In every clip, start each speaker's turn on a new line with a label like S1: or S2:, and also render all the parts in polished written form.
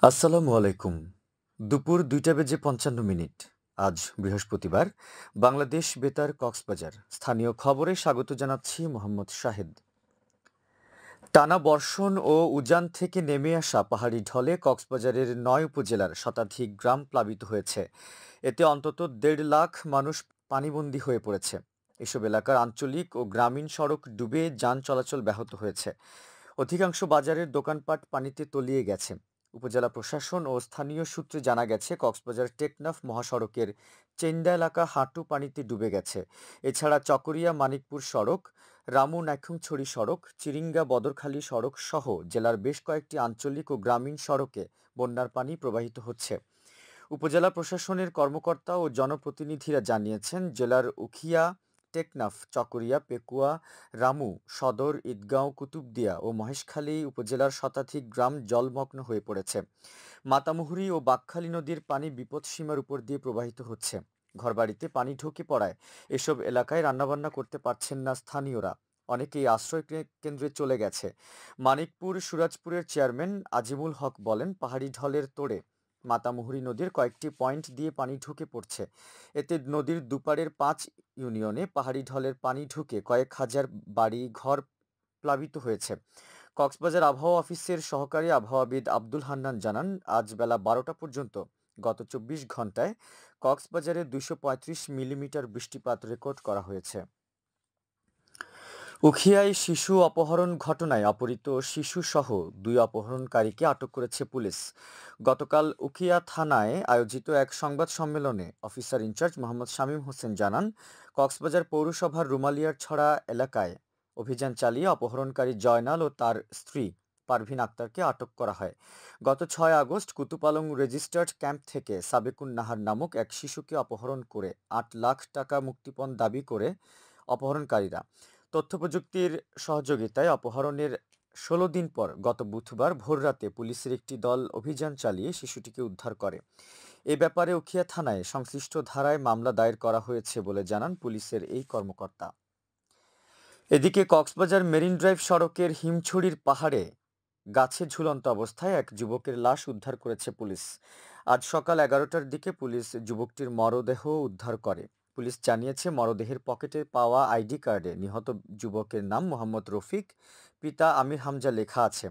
S1: আসসালামু আলাইকুম। দুপুর ২টা বেজে ৫৫ মিনিট। আজ বৃহস্পতিবার। বাংলাদেশ বেতার কক্সবাজার। স্থানীয় খবরে স্বাগত জানাচ্ছি মোহাম্মদ শাহেদ। টানা বর্ষণ ও উজান থেকে নেমে আসা পাহাড়ি ঢলে কক্সবাজারের ৯ উপজেলার শতাধিক গ্রাম প্লাবিত হয়েছে। এতে অন্তত ১.৫ লাখ মানুষ পানিবন্দী হয়ে পড়েছে। এসব এলাকার আঞ্চলিক ও গ্রামীণ সড়ক ডুবে যান চলাচল ব্যাহত হয়েছে। অধিকাংশ বাজারের দোকানপাট পানিতে তলিয়ে গেছে। উপজেলা প্রশাসন ও স্থানীয় সূত্রে জানা গেছে, কক্সবাজার টেকনাফ মহাসড়কের চেন্ডা এলাকা হাঁটু পানিতে ডুবে গেছে। এছাড়া চকরিয়া মানিকপুর সড়ক, রামু নাইখুংছড়ি সড়ক, চিরিঙ্গা বদরখালী সড়ক সহ জেলার বেশ কয়েকটি আঞ্চলিক ও গ্রামীণ সড়কে বন্যার পানি প্রবাহিত হচ্ছে। উপজেলা প্রশাসনের কর্মকর্তা ও জনপ্রতিনিধিরা জানিয়েছেন, জেলার উখিয়া, টেকনাফ, চকরিয়া, পেকুয়া, রামু, সদর, ঈদগাঁও, কুতুবদিয়া ও মহেশখালী উপজেলার শতাধিক গ্রাম জলমগ্ন হয়ে পড়েছে। মাতামুহুরী ও বাঁকখালী নদীর পানি বিপদসীমার উপর দিয়ে প্রবাহিত হচ্ছে। ঘরবাড়িতে পানি ঢুকে পড়ায় এসব এলাকায় রান্নাবান্না করতে পারছেন না স্থানীয়রা। অনেকেই আশ্রয় কেন্দ্রে চলে গেছে। মানিকপুর সুরাজপুরের চেয়ারম্যান আজিমুল হক বলেন, পাহাড়ি ঢলের তোড়ে মাতামুহুরী নদীর কয়েকটি পয়েন্ট দিয়ে পানি ঢুকে পড়ছে। এতে নদীর দুপারের ৫ ইউনিয়নে পাহাড়ি ঢলের পানি ঢুকে কয়েক হাজার বাড়ি ঘর প্লাবিত হয়েছে। কক্সবাজার আবহাওয়া অফিসের সহকারী আবহাওয়াবিদ আব্দুল হান্নান জানান, আজ বেলা ১২টা পর্যন্ত গত ২৪ ঘন্টায় কক্সবাজারে ২৩৫ মিলিমিটার বৃষ্টিপাত রেকর্ড করা হয়েছে। উখিয়ায় শিশু অপহরণ ঘটনায় অপহৃত শিশুসহ ২ অপহরণকারীকে আটক করেছে পুলিশ। গতকাল উখিয়া থানায় আয়োজিত এক সংবাদ সম্মেলনে অফিসার ইনচার্জ মোহাম্মদ শামীম হোসেন জানান, কক্সবাজার পৌরসভার রুমালিয়ার ছড়া এলাকায় অভিযান চালিয়ে অপহরণকারী জয়নাল ও তার স্ত্রী পারভিন আক্তারকে আটক করা হয়। গত ৬ আগস্ট কুতুপালং রেজিস্টার্ড ক্যাম্প থেকে সাবেকুন নাহার নামক এক শিশুকে অপহরণ করে ৮ লাখ টাকা মুক্তিপণ দাবি করে অপহরণকারীরা। তথ্যপ্রযুক্তির সহযোগিতায় অপহরণের ১৬ দিন পর গত বুধবার ভোররাতে পুলিশের একটি দল অভিযান চালিয়ে শিশুটিকে উদ্ধার করে। এ ব্যাপারে উখিয়া থানায় সংশ্লিষ্ট ধারায় মামলা দায়ের করা হয়েছে বলে জানান পুলিশের এই কর্মকর্তা। এদিকে কক্সবাজার মেরিন ড্রাইভ সড়কের হিমছড়ির পাহাড়ে গাছে ঝুলন্ত অবস্থায় এক যুবকের লাশ উদ্ধার করেছে পুলিশ। আজ সকাল ১১টার দিকে পুলিশ যুবকটির মরদেহ উদ্ধার করে। পুলিশ জানিয়েছে, মরদেহের পকেটে পাওয়া আইডি কার্ডে নিহত যুবকের নাম মোহাম্মদ রফিক, পিতা আমির হামজা লেখা আছে।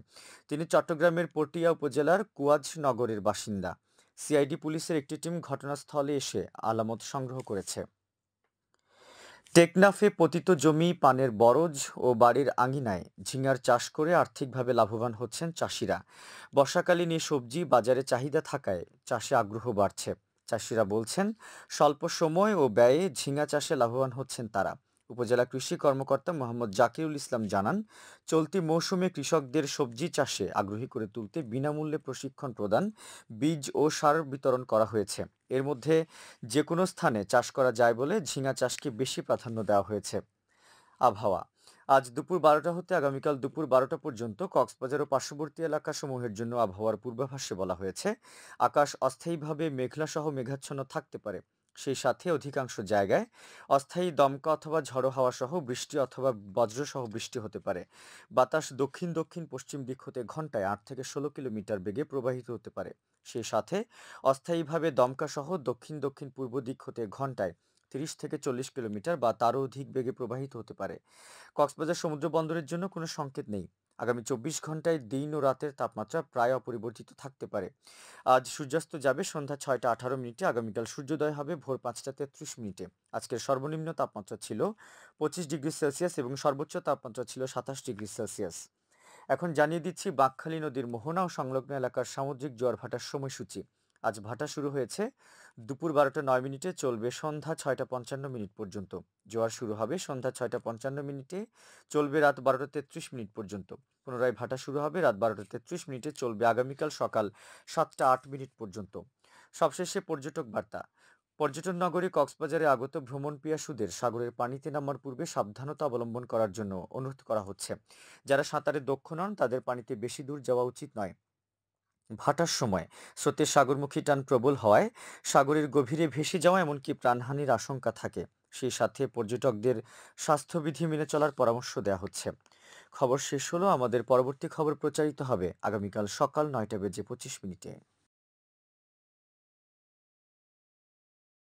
S1: তিনি চট্টগ্রামের পটিয়া উপজেলার কুয়াজ নগরের বাসিন্দা। সিআইডি পুলিশের একটি টিম ঘটনাস্থলে এসে আলামত সংগ্রহ করেছে। টেকনাফে পতিত জমি, পানের বরজ ও বাড়ির আঙিনায় ঝিঙার চাষ করে আর্থিকভাবে লাভবান হচ্ছেন চাষিরা। বর্ষাকালীন এই সবজি বাজারে চাহিদা থাকায় চাষে আগ্রহ বাড়ছে। চাষিরা বলছেন, স্বল্প সময় ও ব্যয়ে ঝিঙা চাষে লাভবান হচ্ছেন তারা। উপজেলা কৃষি কর্মকর্তা মোহাম্মদ জাকিরুল ইসলাম জানান, চলতি মৌসুমে কৃষকদের সবজি চাষে আগ্রহী করে তুলতে বিনামূল্যে প্রশিক্ষণ প্রদান, বীজ ও সার বিতরণ করা হয়েছে। এর মধ্যে যে কোনো স্থানে চাষ করা যায় বলে ঝিঙা চাষকে বেশি প্রাধান্য দেওয়া হয়েছে। আবহাওয়া। আজ দুপুর ১২টা হতে আগামীকাল দুপুর ১২টা পর্যন্ত কক্সবাজার ও পার্শ্ববর্তী এলাকাসমূহের জন্য আবহাওয়ার পূর্বাভাসে বলা হয়েছে, আকাশ অস্থায়ীভাবে মেঘলাসহ মেঘাচ্ছন্ন থাকতে পারে। সেই সাথে অধিকাংশ জায়গায় অস্থায়ী দমকা অথবা ঝড়ো হাওয়া সহ বৃষ্টি অথবা বজ্রসহ বৃষ্টি হতে পারে। বাতাস দক্ষিণ দক্ষিণ পশ্চিম দিক হতে ঘন্টায় ৮ থেকে ১৬ কিলোমিটার বেগে প্রবাহিত হতে পারে। সেই সাথে অস্থায়ীভাবে দমকা সহ দক্ষিণ দক্ষিণ পূর্ব দিক হতে ঘন্টায় ৩০ থেকে ৪০ কিলোমিটার বা তারও অধিক বেগে প্রবাহিত হতে পারে। কক্সবাজার সমুদ্র বন্দরের জন্য কোনো সংকেত নেই। আগামী ২৪ ঘন্টায় দিন ও রাতের তাপমাত্রা প্রায় অপরিবর্তিত থাকতে পারে। আজ সূর্যাস্ত যাবে সন্ধ্যা ৬টা ১৮ মিনিটে, আগামীকাল সূর্যোদয় হবে ভোর ৫টা ৩৩ মিনিটে। আজকের সর্বনিম্ন তাপমাত্রা ছিল ২৫ ডিগ্রি সেলসিয়াস এবং সর্বোচ্চ তাপমাত্রা ছিল ২৭ ডিগ্রি সেলসিয়াস। এখন জানিয়ে দিচ্ছি বাঁকখালী নদীর মোহনা ও সংলগ্ন এলাকার সামুদ্রিক জোয়ার ভাটার সময়সূচি। আজ ভাটা শুরু হয়েছে দুপুর ১২টা ৯ মিনিটে, চলবে সন্ধ্যা ৬টা ৫৫ মিনিট পর্যন্ত। জোয়ার শুরু হবে সন্ধ্যা ৬টা ৫৫ মিনিটে, চলবে রাত ১২টা ৩৩ মিনিট পর্যন্ত। পুনরায় ভাটা শুরু হবে রাত ১২টা ৩৩ মিনিটে, চলবে আগামীকাল সকাল ৭টা ৮ মিনিট পর্যন্ত। সবশেষে পর্যটক বার্তা। পর্যটন নগরী কক্সবাজারে আগত ভ্রমণ পিয়াসুদের সাগরের পানিতে নামার পূর্বে সাবধানতা অবলম্বন করার জন্য অনুরোধ করা হচ্ছে। যারা সাঁতারে দক্ষ নন তাদের পানিতে বেশি দূর যাওয়া উচিত নয়। ভাটার সময় স্রোতের সাগরমুখী টান প্রবল হওয়ায় সাগরের গভীরে ভেসে যাওয়া এমনকি প্রাণহানির আশঙ্কা থাকে। সেই সাথে পর্যটকদের স্বাস্থ্যবিধি মেনে চলার পরামর্শ দেওয়া হচ্ছে। খবর শেষ হলো। আমাদের পরবর্তী খবর প্রচারিত হবে আগামীকাল সকাল ৯টা বেজে ২৫ মিনিটে।